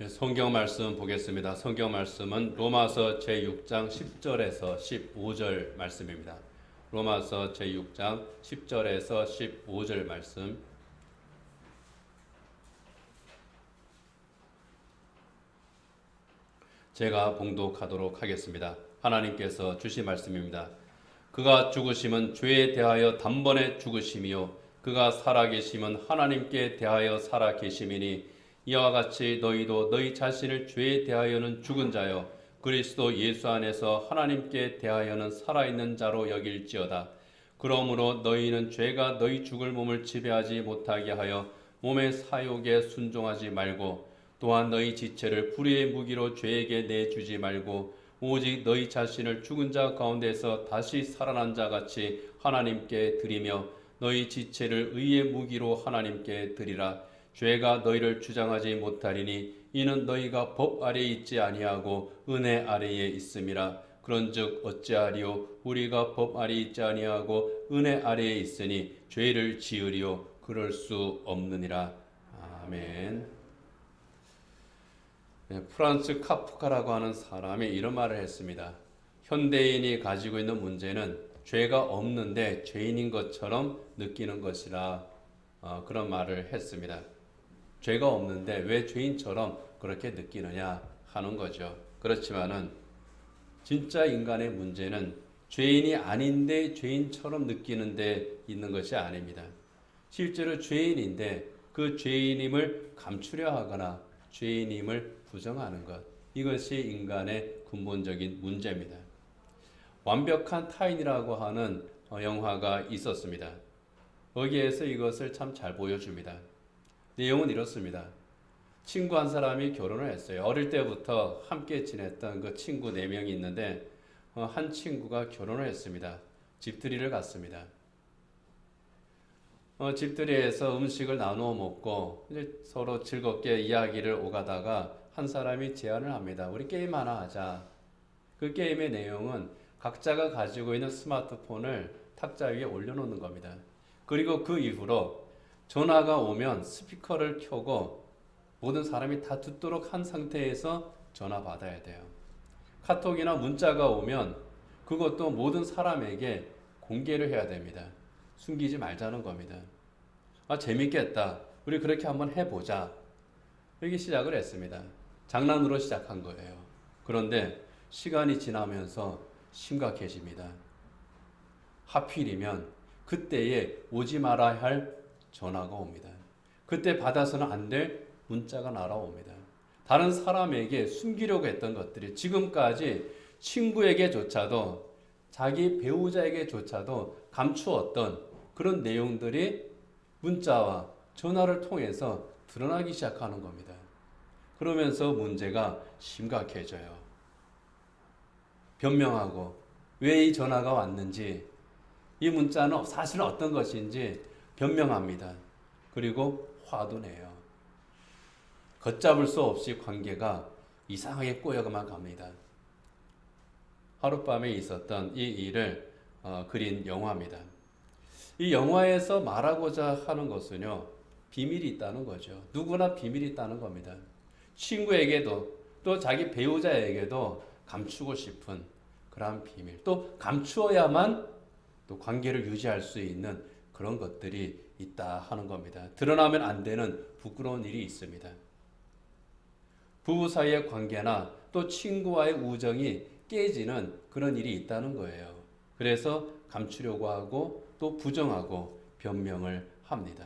성경 말씀 보겠습니다. 성경 말씀은 로마서 제6장 10절에서 15절 말씀입니다. 로마서 제6장 10절에서 15절 말씀. 제가 봉독하도록 하겠습니다. 하나님께서 주신 말씀입니다. 그가 죽으심은 죄에 대하여 단번에 죽으심이요 그가 살아계심은 하나님께 대하여 살아계심이니 이와 같이 너희도 너희 자신을 죄에 대하여는 죽은 자요 그리스도 예수 안에서 하나님께 대하여는 살아있는 자로 여길지어다. 그러므로 너희는 죄가 너희 죽을 몸을 지배하지 못하게 하여 몸의 사욕에 순종하지 말고 또한 너희 지체를 불의의 무기로 죄에게 내주지 말고 오직 너희 자신을 죽은 자 가운데서 다시 살아난 자 같이 하나님께 드리며 너희 지체를 의의 무기로 하나님께 드리라. 죄가 너희를 주장하지 못하리니 이는 너희가 법 아래에 있지 아니하고 은혜 아래에 있음이라. 그런즉 어찌하리요 우리가 법 아래에 있지 아니하고 은혜 아래에 있으니 죄를 지으리요 그럴 수 없느니라. 아멘. 프란츠 카프카라고 하는 사람이 이런 말을 했습니다. 현대인이 가지고 있는 문제는 죄가 없는데 죄인인 것처럼 느끼는 것이라 그런 말을 했습니다. 죄가 없는데 왜 죄인처럼 그렇게 느끼느냐 하는 거죠. 그렇지만은 진짜 인간의 문제는 죄인이 아닌데 죄인처럼 느끼는 데 있는 것이 아닙니다. 실제로 죄인인데 그 죄인임을 감추려 하거나 죄인임을 부정하는 것, 이것이 인간의 근본적인 문제입니다. 완벽한 타인이라고 하는 영화가 있었습니다. 거기에서 이것을 참 잘 보여줍니다. 내용은 이렇습니다. 친구 한 사람이 결혼을 했어요. 어릴 때부터 함께 지냈던 그 친구 4명이 있는데 한 친구가 결혼을 했습니다. 집들이를 갔습니다. 집들이에서 음식을 나누어 먹고 이제 서로 즐겁게 이야기를 오가다가 한 사람이 제안을 합니다. 우리 게임 하나 하자. 그 게임의 내용은 각자가 가지고 있는 스마트폰을 탁자 위에 올려놓는 겁니다. 그리고 그 이후로 전화가 오면 스피커를 켜고 모든 사람이 다 듣도록 한 상태에서 전화 받아야 돼요. 카톡이나 문자가 오면 그것도 모든 사람에게 공개를 해야 됩니다. 숨기지 말자는 겁니다. 재밌겠다. 우리 그렇게 한번 해보자. 여기 시작을 했습니다. 장난으로 시작한 거예요. 그런데 시간이 지나면서 심각해집니다. 하필이면 그때에 오지 말아야 할 전화가 옵니다. 그때 받아서는 안 될 문자가 날아옵니다. 다른 사람에게 숨기려고 했던 것들이 지금까지 친구에게조차도 자기 배우자에게조차도 감추었던 그런 내용들이 문자와 전화를 통해서 드러나기 시작하는 겁니다. 그러면서 문제가 심각해져요. 변명하고 왜 이 전화가 왔는지, 이 문자는 사실은 어떤 것인지 변명합니다. 그리고 화도 내요. 걷잡을 수 없이 관계가 이상하게 꼬여만 갑니다. 하룻밤에 있었던 이 일을 그린 영화입니다. 이 영화에서 말하고자 하는 것은요, 비밀이 있다는 거죠. 누구나 비밀이 있다는 겁니다. 친구에게도 또 자기 배우자에게도 감추고 싶은 그러한 비밀, 또 감추어야만 또 관계를 유지할 수 있는 그런 것들이 있다 하는 겁니다. 드러나면 안 되는 부끄러운 일이 있습니다. 부부 사이의 관계나 또 친구와의 우정이 깨지는 그런 일이 있다는 거예요. 그래서 감추려고 하고 또 부정하고 변명을 합니다.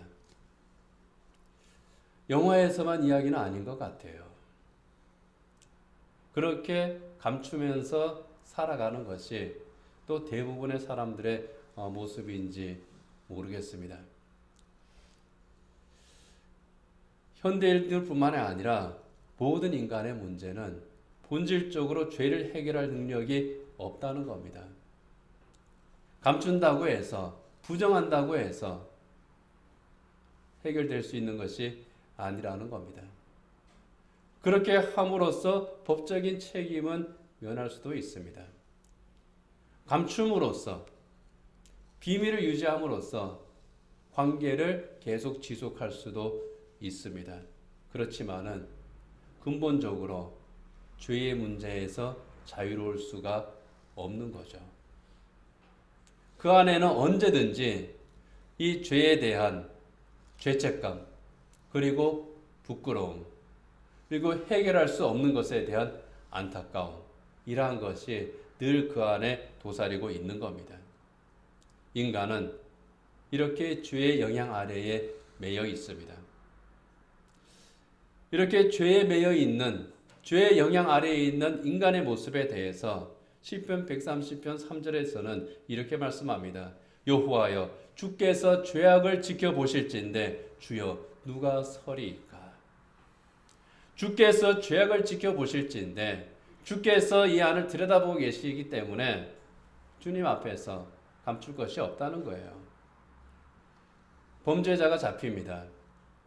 영화에서만 이야기는 아닌 것 같아요. 그렇게 감추면서 살아가는 것이 또 대부분의 사람들의 모습인지 모르겠습니다. 현대인들뿐만 아니라 모든 인간의 문제는 본질적으로 죄를 해결할 능력이 없다는 겁니다. 감춘다고 해서, 부정한다고 해서 해결될 수 있는 것이 아니라는 겁니다. 그렇게 함으로써 법적인 책임은 면할 수도 있습니다. 감춤으로써, 비밀을 유지함으로써 관계를 계속 지속할 수도 있습니다. 그렇지만은 근본적으로 죄의 문제에서 자유로울 수가 없는 거죠. 그 안에는 언제든지 이 죄에 대한 죄책감, 그리고 부끄러움, 그리고 해결할 수 없는 것에 대한 안타까움, 이러한 것이 늘 그 안에 도사리고 있는 겁니다. 인간은 이렇게 죄의 영향 아래에 매여 있습니다. 이렇게 죄에 매여 있는, 죄의 영향 아래에 있는 인간의 모습에 대해서 시편 130편 3절에서는 이렇게 말씀합니다. 여호와여, 주께서 죄악을 지켜보실진데 주여 누가 서리이까? 주께서 죄악을 지켜보실진데, 주께서 이 안을 들여다보고 계시기 때문에 주님 앞에서 감출 것이 없다는 거예요. 범죄자가 잡힙니다.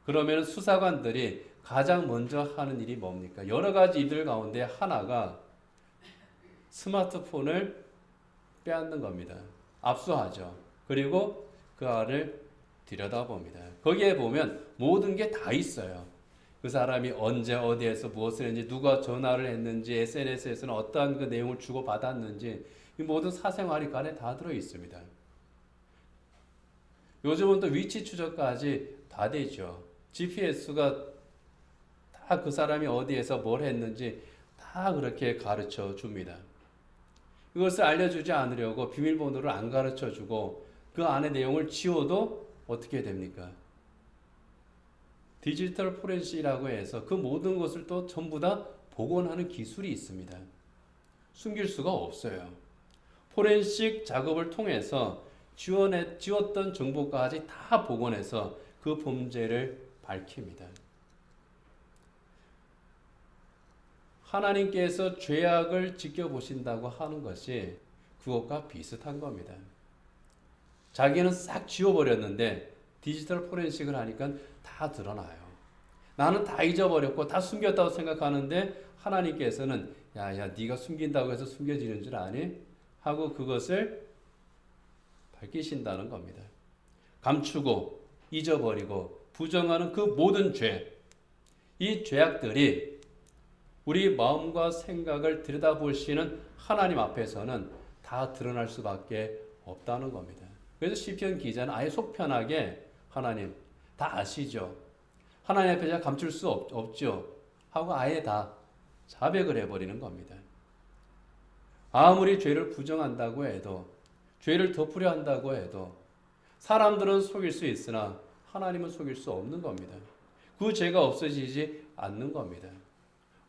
그러면 수사관들이 가장 먼저 하는 일이 뭡니까? 여러 가지 일들 가운데 하나가 스마트폰을 빼앗는 겁니다. 압수하죠. 그리고 그 안을 들여다봅니다. 거기에 보면 모든 게 다 있어요. 그 사람이 언제 어디에서 무엇을 했는지, 누가 전화를 했는지, SNS에서는 어떠한 그 내용을 주고받았는지, 이 모든 사생활이 그 안에 다 들어 있습니다. 요즘은 또 위치 추적까지 다 되죠. GPS가 다 그 사람이 어디에서 뭘 했는지 다 그렇게 가르쳐 줍니다. 이것을 알려주지 않으려고 비밀번호를 안 가르쳐 주고 그 안에 내용을 지워도 어떻게 됩니까? 디지털 포렌식이라고 해서 그 모든 것을 또 전부 다 복원하는 기술이 있습니다. 숨길 수가 없어요. 포렌식 작업을 통해서 지웠던 정보까지 다 복원해서 그 범죄를 밝힙니다. 하나님께서 죄악을 지켜보신다고 하는 것이 그것과 비슷한 겁니다. 자기는 싹 지워버렸는데 디지털 포렌식을 하니까 다 드러나요. 나는 다 잊어버렸고 다 숨겼다고 생각하는데 하나님께서는 야 네가 숨긴다고 해서 숨겨지는 줄 아니? 하고 그것을 밝히신다는 겁니다. 감추고 잊어버리고 부정하는 그 모든 죄, 이 죄악들이 우리 마음과 생각을 들여다보시는 하나님 앞에서는 다 드러날 수밖에 없다는 겁니다. 그래서 시편 기자는 아예 속 편하게 하나님 다 아시죠? 하나님 앞에 제가 감출 수 없죠? 하고 아예 다 자백을 해버리는 겁니다. 아무리 죄를 부정한다고 해도, 죄를 덮으려 한다고 해도 사람들은 속일 수 있으나 하나님은 속일 수 없는 겁니다. 그 죄가 없어지지 않는 겁니다.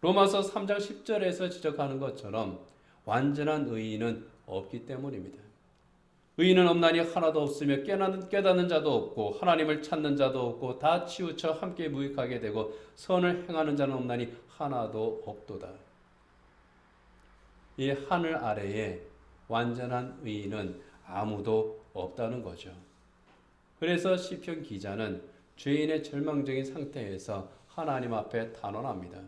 로마서 3장 10절에서 지적하는 것처럼 완전한 의인은 없기 때문입니다. 의인은 없나니 하나도 없으며 깨닫는 자도 없고 하나님을 찾는 자도 없고 다 치우쳐 함께 무익하게 되고 선을 행하는 자는 없나니 하나도 없도다. 이 하늘 아래에 완전한 의인은 아무도 없다는 거죠. 그래서 시편 기자는 죄인의 절망적인 상태에서 하나님 앞에 단언합니다.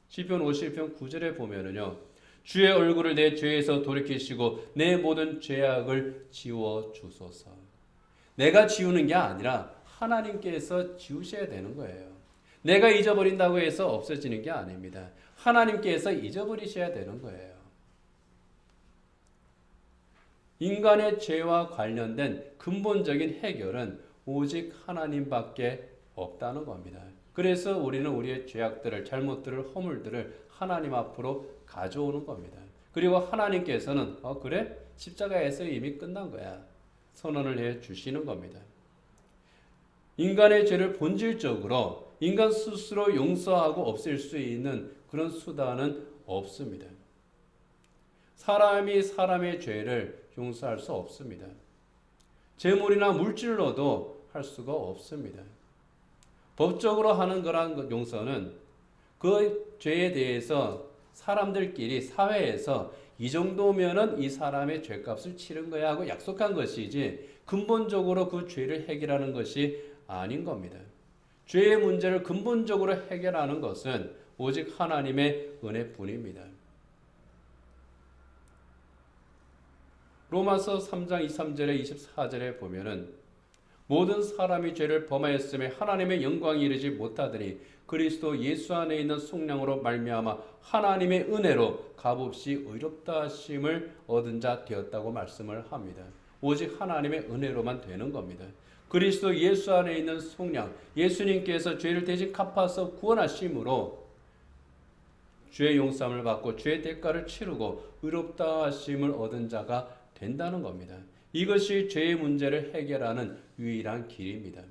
시편 51편 9절에 보면은요, 주의 얼굴을 내 죄에서 돌이키시고 내 모든 죄악을 지워 주소서. 내가 지우는 게 아니라 하나님께서 지우셔야 되는 거예요. 내가 잊어버린다고 해서 없어지는 게 아닙니다. 하나님께서 잊어버리셔야 되는 거예요. 인간의 죄와 관련된 근본적인 해결은 오직 하나님밖에 없다는 겁니다. 그래서 우리는 우리의 죄악들을, 잘못들을, 허물들을 하나님 앞으로 가져오는 겁니다. 그리고 하나님께서는 그래? 십자가에서 이미 끝난 거야. 선언을 해 주시는 겁니다. 인간의 죄를 본질적으로 인간 스스로 용서하고 없앨 수 있는 그런 수단은 없습니다. 사람이 사람의 죄를 용서할 수 없습니다. 재물이나 물질로도 할 수가 없습니다. 법적으로 하는 거란 용서는 그 죄에 대해서 사람들끼리 사회에서 이 정도면은 이 사람의 죄값을 치른 거야 하고 약속한 것이지 근본적으로 그 죄를 해결하는 것이 아닌 겁니다. 죄의 문제를 근본적으로 해결하는 것은 오직 하나님의 은혜뿐입니다. 로마서 3장 23절에 24절에 보면은 모든 사람이 죄를 범하였음에 하나님의 영광이 이르지 못하더니 그리스도 예수 안에 있는 속량으로 말미암아 하나님의 은혜로 값없이 의롭다 하심을 얻은 자 되었다고 말씀을 합니다. 오직 하나님의 은혜로만 되는 겁니다. 그리스도 예수 안에 있는 속량, 예수님께서 죄를 대신 갚아서 구원하심으로 죄의 용서함을 받고 죄의 대가를 치르고 의롭다 하심을 얻은 자가 된다는 겁니다. 이것이 죄의 문제를 해결하는 유일한 길입니다.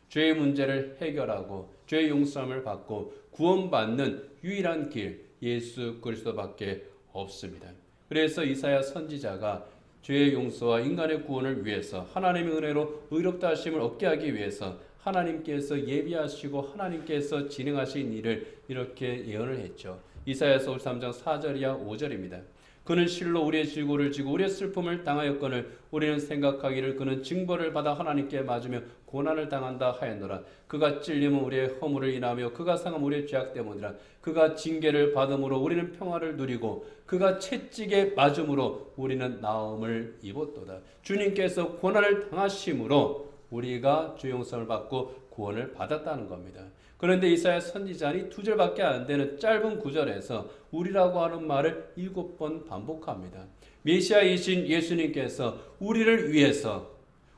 죄의 문제를 해결하고 죄의 용서함을 받고 구원받는 유일한 길, 예수 그리스도밖에 없습니다. 그래서 이사야 선지자가 죄의 용서와 인간의 구원을 위해서 하나님의 은혜로 의롭다 하심을 얻게 하기 위해서 하나님께서 예비하시고 하나님께서 진행하신 일을 이렇게 예언을 했죠. 이사야서 53장 4절이야 5절입니다. 그는 실로 우리의 질고를 지고 우리의 슬픔을 당하였거늘 우리는 생각하기를 그는 징벌을 받아 하나님께 맞으며 고난을 당한다 하였노라. 그가 찔림은 우리의 허물을 인하며 그가 상함 우리의 죄악 때문이라. 그가 징계를 받음으로 우리는 평화를 누리고 그가 채찍에 맞음으로 우리는 나음을 입었도다. 주님께서 고난을 당하심으로 우리가 죄 용서를 받고 구원을 받았다는 겁니다. 그런데 이사야 선지자는 2절밖에 안 되는 짧은 구절에서 우리라고 하는 말을 7번 반복합니다. 메시아이신 예수님께서 우리를 위해서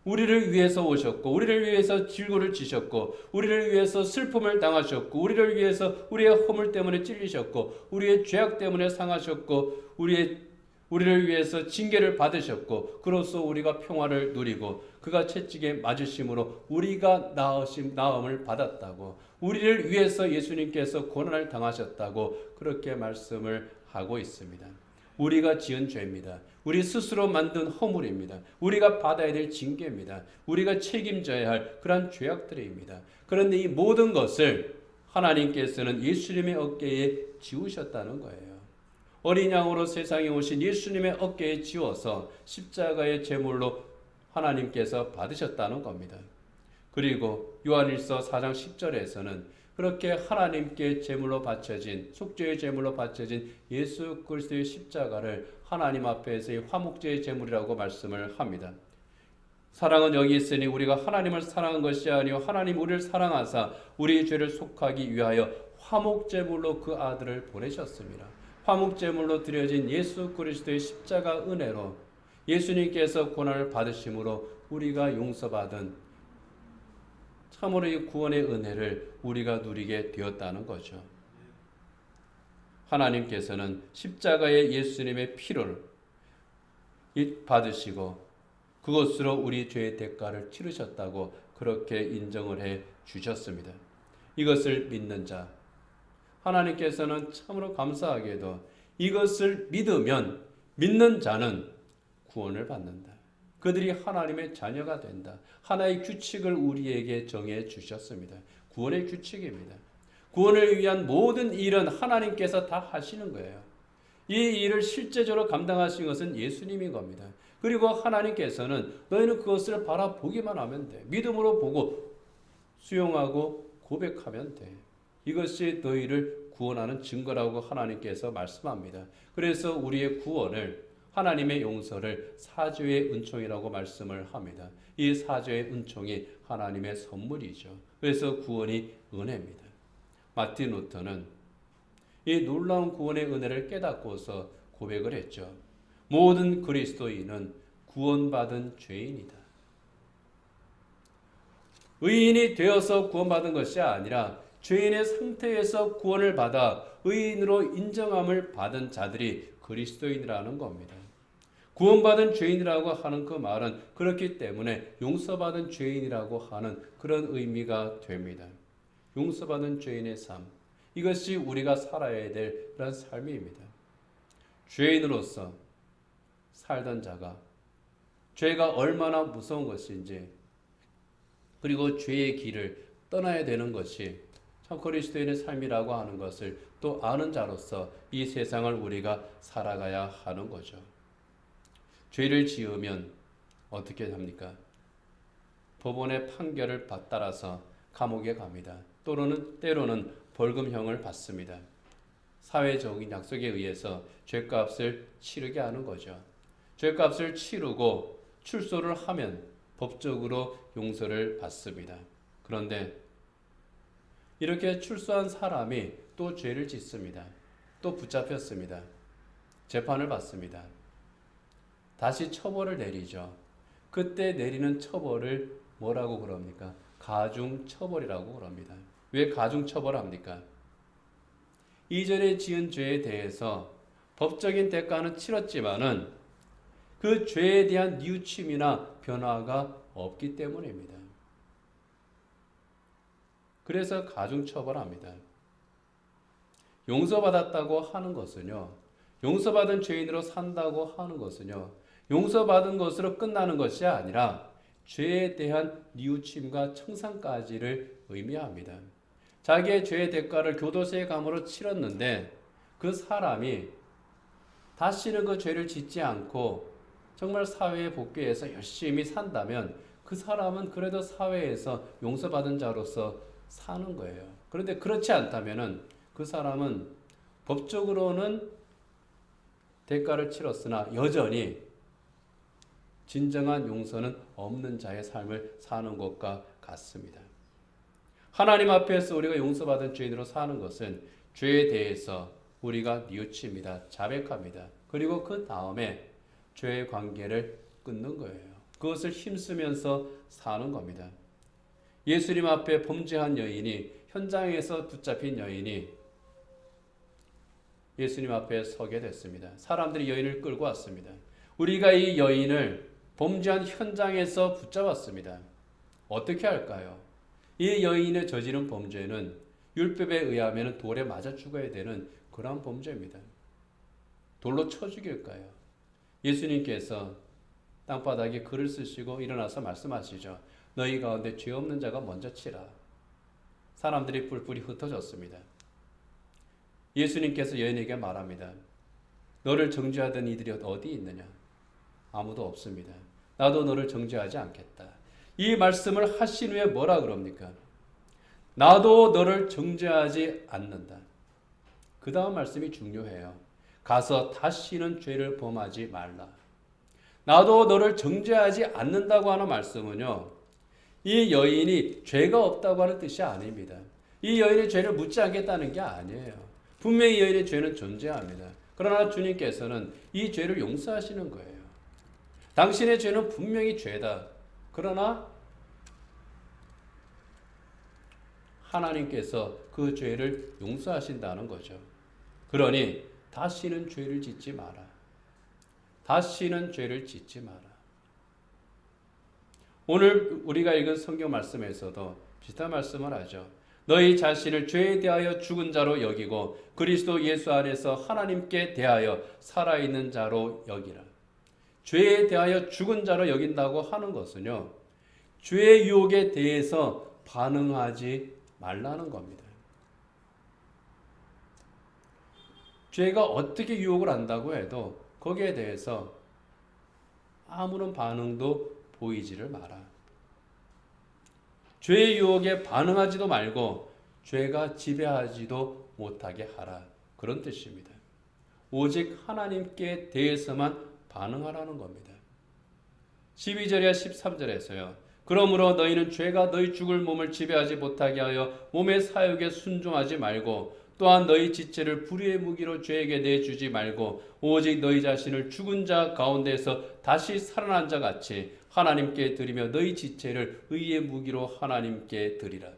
오셨고 우리를 위해서 질고를 지셨고 우리를 위해서 슬픔을 당하셨고 우리를 위해서 우리의 허물 때문에 찔리셨고 우리의 죄악 때문에 상하셨고 우리를 위해서 징계를 받으셨고 그로써 우리가 평화를 누리고 그가 채찍에 맞으심으로 우리가 나음을 받았다고 우리를 위해서 예수님께서 고난을 당하셨다고 그렇게 말씀을 하고 있습니다. 우리가 지은 죄입니다. 우리 스스로 만든 허물입니다. 우리가 받아야 될 징계입니다. 우리가 책임져야 할 그러한 죄악들입니다. 그런데 이 모든 것을 하나님께서는 예수님의 어깨에 지우셨다는 거예요. 어린 양으로 세상에 오신 예수님의 어깨에 지워서 십자가의 제물로 하나님께서 받으셨다는 겁니다. 그리고 요한일서 4장 10절에서는 그렇게 하나님께 제물로 바쳐진 속죄의 제물로 바쳐진 예수 그리스도의 십자가를 하나님 앞에서의 화목제의 제물이라고 말씀을 합니다. 사랑은 여기 있으니 우리가 하나님을 사랑한 것이 아니요 하나님 우리를 사랑하사 우리 죄를 속하기 위하여 화목제물로 그 아들을 보내셨습니다. 화목제물로 드려진 예수 그리스도의 십자가 은혜로 예수님께서 고난을 받으심으로 우리가 용서받은 참으로 이 구원의 은혜를 우리가 누리게 되었다는 거죠. 하나님께서는 십자가의 예수님의 피를 받으시고 그것으로 우리 죄의 대가를 치르셨다고 그렇게 인정을 해 주셨습니다. 이것을 믿는 자, 하나님께서는 참으로 감사하게도 이것을 믿는 자는 구원을 받는다. 그들이 하나님의 자녀가 된다. 하나의 규칙을 우리에게 정해 주셨습니다. 구원의 규칙입니다. 구원을 위한 모든 일은 하나님께서 다 하시는 거예요. 이 일을 실제적으로 감당하신 것은 예수님인 겁니다. 그리고 하나님께서는 너희는 그것을 바라보기만 하면 돼. 믿음으로 보고 수용하고 고백하면 돼. 이것이 너희를 구원하는 증거라고 하나님께서 말씀합니다. 그래서 우리의 구원을 하나님의 용서를 사죄의 은총이라고 말씀을 합니다. 이 사죄의 은총이 하나님의 선물이죠. 그래서 구원이 은혜입니다. 마틴 루터는 이 놀라운 구원의 은혜를 깨닫고서 고백을 했죠. 모든 그리스도인은 구원받은 죄인이다. 의인이 되어서 구원받은 것이 아니라 죄인의 상태에서 구원을 받아 의인으로 인정함을 받은 자들이 그리스도인이라는 겁니다. 구원받은 죄인이라고 하는 그 말은 그렇기 때문에 용서받은 죄인이라고 하는 그런 의미가 됩니다. 용서받은 죄인의 삶, 이것이 우리가 살아야 될 그런 삶입니다. 죄인으로서 살던 자가 죄가 얼마나 무서운 것인지 그리고 죄의 길을 떠나야 되는 것이 참 그리스도인의 삶이라고 하는 것을 또 아는 자로서 이 세상을 우리가 살아가야 하는 거죠. 죄를 지으면 어떻게 합니까? 법원의 판결을 따라서 감옥에 갑니다. 때로는 벌금형을 받습니다. 사회적인 약속에 의해서 죄값을 치르게 하는 거죠. 죄값을 치르고 출소를 하면 법적으로 용서를 받습니다. 그런데 이렇게 출소한 사람이 또 죄를 짓습니다. 또 붙잡혔습니다. 재판을 받습니다. 다시 처벌을 내리죠. 그때 내리는 처벌을 뭐라고 그럽니까? 가중처벌이라고 그럽니다. 왜 가중처벌합니까? 이전에 지은 죄에 대해서 법적인 대가는 치렀지만은 그 죄에 대한 뉘우침이나 변화가 없기 때문입니다. 그래서 가중처벌합니다. 용서받았다고 하는 것은요, 용서받은 죄인으로 산다고 하는 것은요, 용서받은 것으로 끝나는 것이 아니라 죄에 대한 뉘우침과 청산까지를 의미합니다. 자기의 죄의 대가를 교도소의 감으로 치렀는데 그 사람이 다시는 그 죄를 짓지 않고 정말 사회에 복귀해서 열심히 산다면 그 사람은 그래도 사회에서 용서받은 자로서 사는 거예요. 그런데 그렇지 않다면은 그 사람은 법적으로는 대가를 치렀으나 여전히 진정한 용서는 없는 자의 삶을 사는 것과 같습니다. 하나님 앞에서 우리가 용서받은 죄인으로 사는 것은 죄에 대해서 우리가 뉘우칩니다. 자백합니다. 그리고 그 다음에 죄의 관계를 끊는 거예요. 그것을 힘쓰면서 사는 겁니다. 예수님 앞에 범죄한 여인이, 현장에서 붙잡힌 여인이 예수님 앞에 서게 됐습니다. 사람들이 여인을 끌고 왔습니다. 우리가 이 여인을 범죄한 현장에서 붙잡았습니다. 어떻게 할까요? 이 여인의 저지른 범죄는 율법에 의하면 돌에 맞아 죽어야 되는 그러한 범죄입니다. 돌로 쳐 죽일까요? 예수님께서 땅바닥에 글을 쓰시고 일어나서 말씀하시죠. 너희 가운데 죄 없는 자가 먼저 치라. 사람들이 뿔뿔이 흩어졌습니다. 예수님께서 여인에게 말합니다. 너를 정죄하던 이들이 어디 있느냐? 아무도 없습니다. 나도 너를 정죄하지 않겠다. 이 말씀을 하신 후에 뭐라 그럽니까? 나도 너를 정죄하지 않는다. 그 다음 말씀이 중요해요. 가서 다시는 죄를 범하지 말라. 나도 너를 정죄하지 않는다고 하는 말씀은요, 이 여인이 죄가 없다고 하는 뜻이 아닙니다. 이 여인의 죄를 묻지 않겠다는 게 아니에요. 분명히 여인의 죄는 존재합니다. 그러나 주님께서는 이 죄를 용서하시는 거예요. 당신의 죄는 분명히 죄다. 그러나 하나님께서 그 죄를 용서하신다는 거죠. 그러니 다시는 죄를 짓지 마라. 다시는 죄를 짓지 마라. 오늘 우리가 읽은 성경 말씀에서도 비슷한 말씀을 하죠. 너희 자신을 죄에 대하여 죽은 자로 여기고 그리스도 예수 안에서 하나님께 대하여 살아있는 자로 여기라. 죄에 대하여 죽은 자로 여긴다고 하는 것은요, 죄의 유혹에 대해서 반응하지 말라는 겁니다. 죄가 어떻게 유혹을 한다고 해도 거기에 대해서 아무런 반응도 보이지를 마라. 죄의 유혹에 반응하지도 말고 죄가 지배하지도 못하게 하라. 그런 뜻입니다. 오직 하나님께 대해서만 반응하라는 겁니다. 12절이야 13절에서요. 그러므로 너희는 죄가 너희 죽을 몸을 지배하지 못하게 하여 몸의 사욕에 순종하지 말고 또한 너희 지체를 불의의 무기로 죄에게 내주지 말고 오직 너희 자신을 죽은 자 가운데서 다시 살아난 자 같이 하나님께 드리며 너희 지체를 의의 무기로 하나님께 드리라.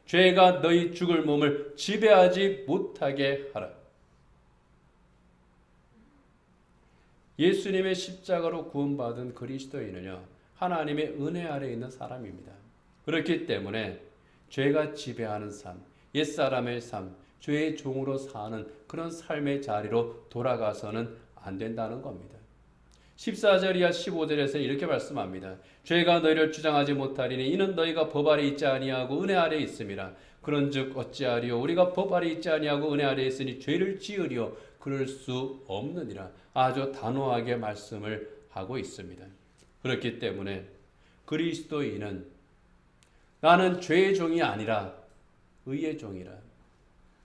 죄가 너희 죽을 몸을 지배하지 못하게 하라. 예수님의 십자가로 구원받은 그리스도인은요, 하나님의 은혜 아래 있는 사람입니다. 그렇기 때문에 죄가 지배하는 삶, 옛사람의 삶, 죄의 종으로 사는 그런 삶의 자리로 돌아가서는 안 된다는 겁니다. 14절 이하 15절에서 이렇게 말씀합니다. 죄가 너희를 주장하지 못하리니 이는 너희가 법 아래 있지 아니하고 은혜 아래 있음이라. 그런즉 어찌하리요? 우리가 법 아래 있지 아니하고 은혜 아래 있으니 죄를 지으리요? 그럴 수 없느니라. 아주 단호하게 말씀을 하고 있습니다. 그렇기 때문에 그리스도인은 나는 죄의 종이 아니라 의의 종이라.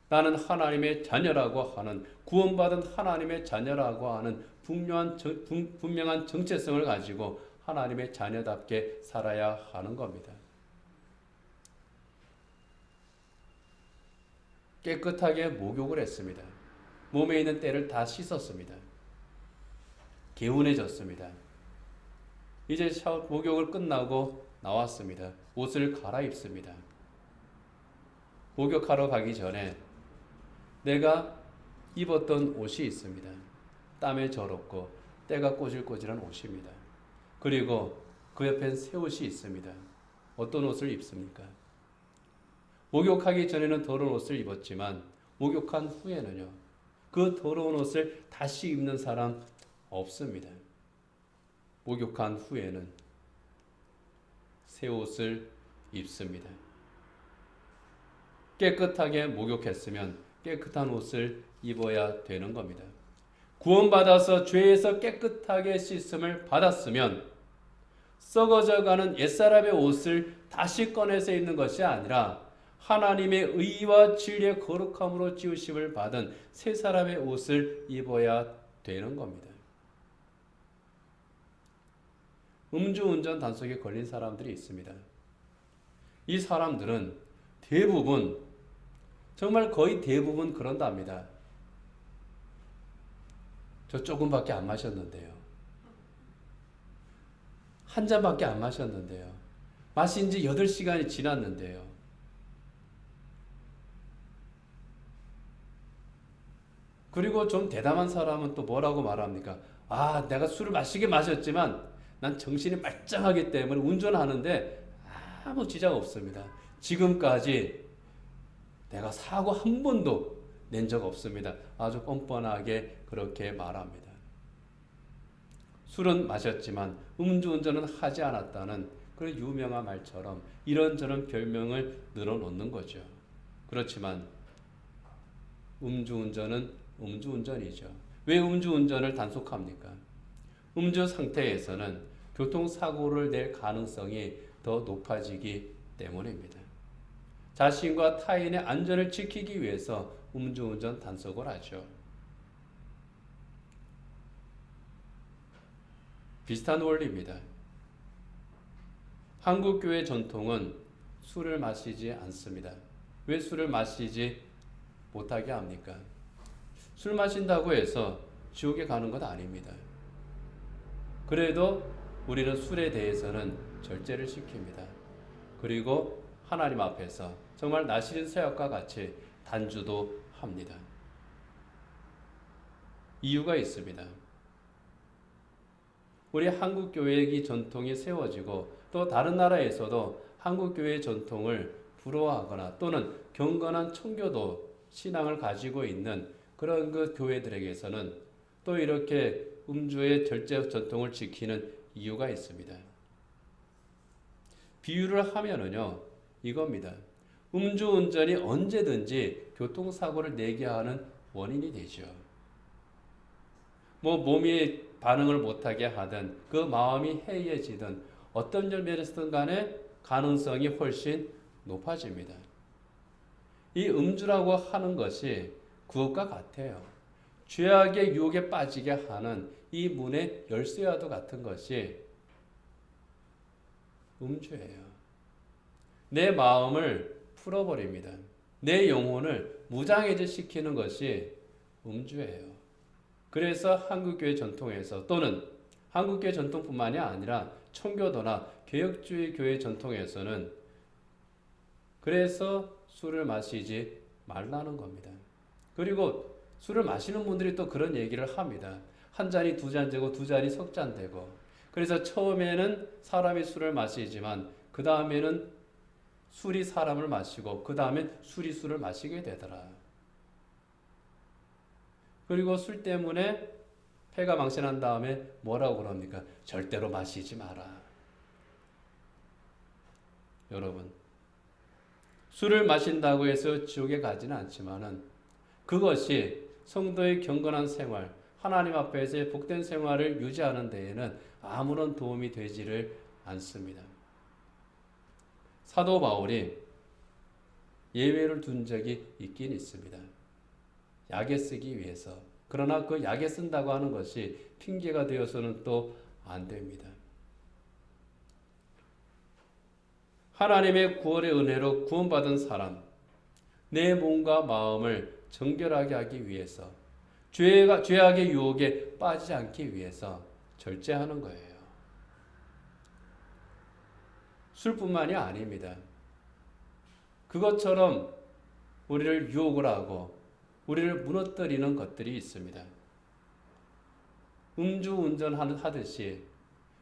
나는 하나님의 자녀라고 하는, 구원받은 하나님의 자녀라고 하는 분명한 정체성을 가지고 하나님의 자녀답게 살아야 하는 겁니다. 깨끗하게 목욕을 했습니다. 몸에 있는 때를 다 씻었습니다. 개운해졌습니다. 이제 목욕을 끝나고 나왔습니다. 옷을 갈아입습니다. 목욕하러 가기 전에 내가 입었던 옷이 있습니다. 땀에 절었고 때가 꼬질꼬질한 옷입니다. 그리고 그 옆엔 새 옷이 있습니다. 어떤 옷을 입습니까? 목욕하기 전에는 더러운 옷을 입었지만 목욕한 후에는요, 그 더러운 옷을 다시 입는 사람 없습니다. 목욕한 후에는 새 옷을 입습니다. 깨끗하게 목욕했으면 깨끗한 옷을 입어야 되는 겁니다. 구원받아서 죄에서 깨끗하게 씻음을 받았으면 썩어져가는 옛사람의 옷을 다시 꺼내서 입는 것이 아니라 하나님의 의와 진리의 거룩함으로 지으심을 받은 새 사람의 옷을 입어야 되는 겁니다. 음주운전 단속에 걸린 사람들이 있습니다. 이 사람들은 대부분, 정말 거의 대부분 그런답니다. 저 조금밖에 안 마셨는데요. 한 잔밖에 안 마셨는데요. 마신 지 8시간이 지났는데요. 그리고 좀 대담한 사람은 또 뭐라고 말합니까? 아, 내가 술을 마시게 마셨지만 난 정신이 말짱하기 때문에 운전하는데 아무 지장 없습니다. 지금까지 내가 사고 한 번도 낸 적 없습니다. 아주 뻔뻔하게 그렇게 말합니다. 술은 마셨지만 음주운전은 하지 않았다는 그런 유명한 말처럼 이런저런 별명을 늘어놓는 거죠. 그렇지만 음주운전은 음주운전이죠. 왜 음주운전을 단속합니까? 음주 상태에서는 교통사고를 낼 가능성이 더 높아지기 때문입니다. 자신과 타인의 안전을 지키기 위해서 음주운전 단속을 하죠. 비슷한 원리입니다. 한국교회 전통은 술을 마시지 않습니다. 왜 술을 마시지 못하게 합니까? 술 마신다고 해서 지옥에 가는 것 아닙니다. 그래도 우리는 술에 대해서는 절제를 시킵니다. 그리고 하나님 앞에서 정말 나시린 새약과 같이 단주도 합니다. 이유가 있습니다. 우리 한국교회의 전통이 세워지고 또 다른 나라에서도 한국교회의 전통을 부러워하거나 또는 경건한 청교도 신앙을 가지고 있는 그런 그 교회들에게서는 또 이렇게 음주의 절제 전통을 지키는 이유가 있습니다. 비유를 하면은요, 이겁니다. 음주운전이 언제든지 교통사고를 내게 하는 원인이 되죠. 몸이 반응을 못하게 하든 그 마음이 해이해지든 어떤 점에서든 간에 가능성이 훨씬 높아집니다. 이 음주라고 하는 것이 그것과 같아요. 죄악의 유혹에 빠지게 하는 이 문의 열쇠와도 같은 것이 음주예요. 내 마음을 풀어버립니다. 내 영혼을 무장해제시키는 것이 음주예요. 그래서 한국교회 전통에서 또는 한국교회 전통뿐만이 아니라 청교도나 개혁주의 교회 전통에서는 그래서 술을 마시지 말라는 겁니다. 그리고 술을 마시는 분들이 또 그런 얘기를 합니다. 한 잔이 두 잔 되고 두 잔이 석 잔 되고 그래서 처음에는 사람이 술을 마시지만 그 다음에는 술이 사람을 마시고 그 다음엔 술이 술을 마시게 되더라. 그리고 술 때문에 폐가 망신한 다음에 뭐라고 그럽니까? 절대로 마시지 마라. 여러분, 술을 마신다고 해서 지옥에 가지는 않지만은 그것이 성도의 경건한 생활, 하나님 앞에서의 복된 생활을 유지하는 데에는 아무런 도움이 되지를 않습니다. 사도 바울이 예외를 둔 적이 있긴 있습니다. 약에 쓰기 위해서. 그러나 그 약에 쓴다고 하는 것이 핑계가 되어서는 또 안 됩니다. 하나님의 구원의 은혜로 구원받은 사람, 내 몸과 마음을 정결하게 하기 위해서, 죄악의 유혹에 빠지지 않기 위해서 절제하는 거예요. 술뿐만이 아닙니다. 그것처럼 우리를 유혹을 하고 우리를 무너뜨리는 것들이 있습니다. 음주운전하듯이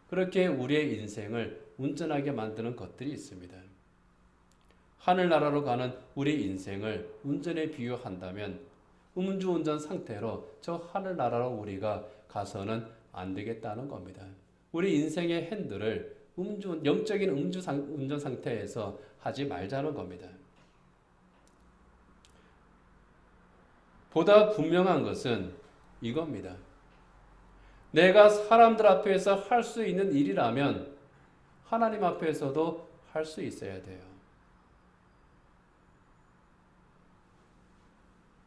그렇게 우리의 인생을 운전하게 만드는 것들이 있습니다. 하늘나라로 가는 우리 인생을 운전에 비유한다면 음주운전 상태로 저 하늘나라로 우리가 가서는 안 되겠다는 겁니다. 우리 인생의 핸들을 영적인 운전 상태에서 하지 말자는 겁니다. 보다 분명한 것은 이겁니다. 내가 사람들 앞에서 할 수 있는 일이라면 하나님 앞에서도 할 수 있어야 돼요.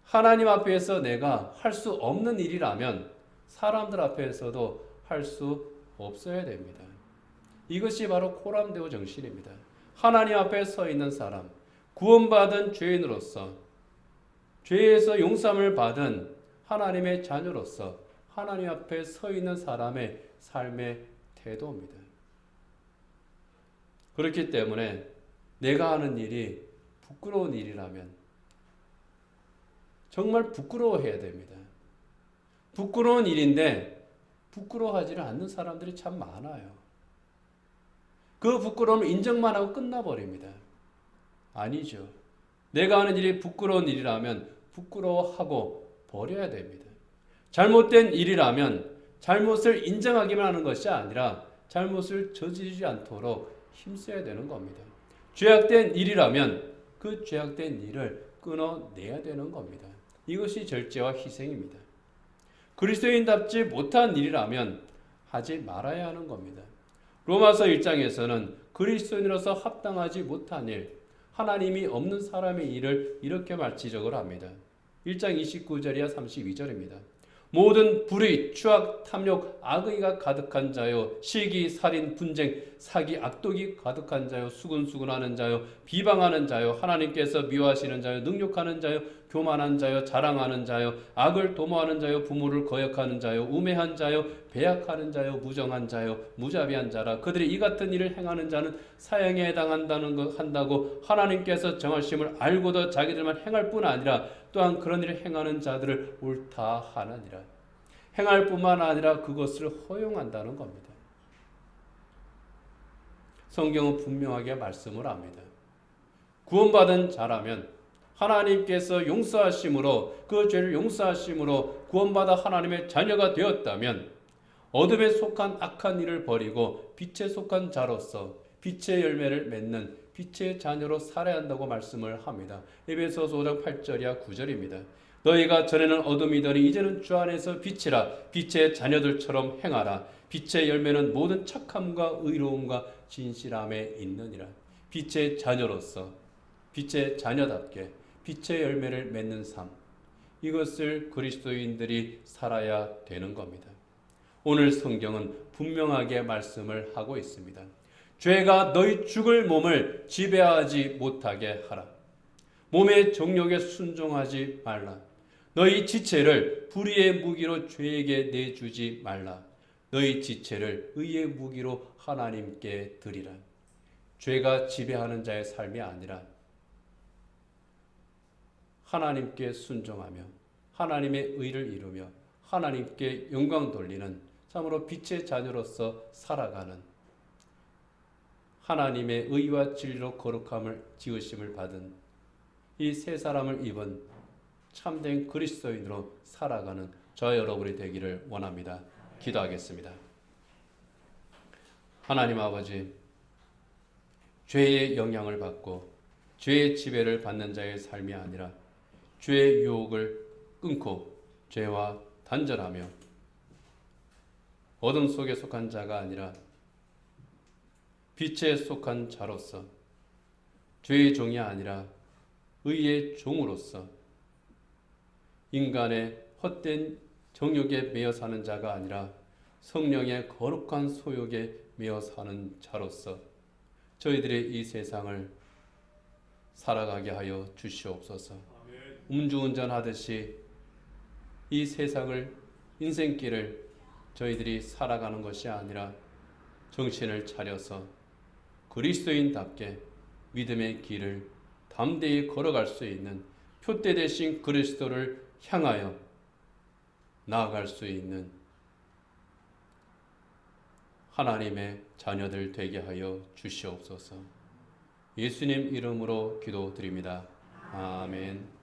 하나님 앞에서 내가 할 수 없는 일이라면 사람들 앞에서도 할 수 없어야 됩니다. 이것이 바로 코람데오 정신입니다. 하나님 앞에 서 있는 사람, 구원받은 죄인으로서, 죄에서 용서함을 받은 하나님의 자녀로서 하나님 앞에 서 있는 사람의 삶의 태도입니다. 그렇기 때문에 내가 하는 일이 부끄러운 일이라면 정말 부끄러워해야 됩니다. 부끄러운 일인데 부끄러워하지를 않는 사람들이 참 많아요. 그 부끄러움을 인정만 하고 끝나버립니다. 아니죠. 내가 하는 일이 부끄러운 일이라면 부끄러워하고 버려야 됩니다. 잘못된 일이라면 잘못을 인정하기만 하는 것이 아니라 잘못을 저지르지 않도록 힘써야 되는 겁니다. 죄악된 일이라면 그 죄악된 일을 끊어내야 되는 겁니다. 이것이 절제와 희생입니다. 그리스도인답지 못한 일이라면 하지 말아야 하는 겁니다. 로마서 1장에서는 그리스도인으로서 합당하지 못한 일, 하나님이 없는 사람의 일을 이렇게 지적을 합니다. 1장 29절이야 32절입니다. 모든 불의, 추악, 탐욕, 악의가 가득한 자요, 시기, 살인, 분쟁, 사기, 악독이 가득한 자요, 수근수근하는 자요, 비방하는 자요, 하나님께서 미워하시는 자요, 능욕하는 자요, 교만한 자요, 자랑하는 자요, 악을 도모하는 자요, 부모를 거역하는 자요, 우매한 자요, 배약하는 자요, 무정한 자요, 무자비한 자라. 그들이 이 같은 일을 행하는 자는 사형에 한다고 하나님께서 정하심을 알고도 자기들만 행할 뿐 아니라 또한 그런 일을 행하는 자들을 옳다 하느니라. 행할 뿐만 아니라 그것을 허용한다는 겁니다. 성경은 분명하게 말씀을 합니다. 구원받은 자라면 하나님께서 용서하심으로, 그 죄를 용서하심으로 구원받아 하나님의 자녀가 되었다면 어둠에 속한 악한 일을 버리고 빛에 속한 자로서 빛의 열매를 맺는 빛의 자녀로 살아야 한다고 말씀을 합니다. 에베소서 5장 8절이야 9절입니다. 너희가 전에는 어둠이더니 이제는 주 안에서 빛이라. 빛의 자녀들처럼 행하라. 빛의 열매는 모든 착함과 의로움과 진실함에 있느니라. 빛의 자녀로서 빛의 자녀답게 빛의 열매를 맺는 삶, 이것을 그리스도인들이 살아야 되는 겁니다. 오늘 성경은 분명하게 말씀을 하고 있습니다. 죄가 너희 죽을 몸을 지배하지 못하게 하라. 몸의 정욕에 순종하지 말라. 너희 지체를 불의의 무기로 죄에게 내주지 말라. 너희 지체를 의의 무기로 하나님께 드리라. 죄가 지배하는 자의 삶이 아니라 하나님께 순종하며 하나님의 의를 이루며 하나님께 영광 돌리는 참으로 빛의 자녀로서 살아가는, 하나님의 의와 진리로 거룩함을 지으심을 받은 이 세 사람을 입은 참된 그리스도인으로 살아가는 저와 여러분이 되기를 원합니다. 기도하겠습니다. 하나님 아버지, 죄의 영향을 받고 죄의 지배를 받는 자의 삶이 아니라 죄의 유혹을 끊고 죄와 단절하며 어둠 속에 속한 자가 아니라 빛에 속한 자로서, 죄의 종이 아니라 의의 종으로서, 인간의 헛된 정욕에 매여 사는 자가 아니라 성령의 거룩한 소욕에 매여 사는 자로서 저희들의 이 세상을 살아가게 하여 주시옵소서. 음주운전하듯이 이 세상을 인생길을 저희들이 살아가는 것이 아니라 정신을 차려서 그리스도인답게 믿음의 길을 담대히 걸어갈 수 있는 표대 대신 그리스도를 향하여 나아갈 수 있는 하나님의 자녀들 되게 하여 주시옵소서. 예수님 이름으로 기도드립니다. 아멘.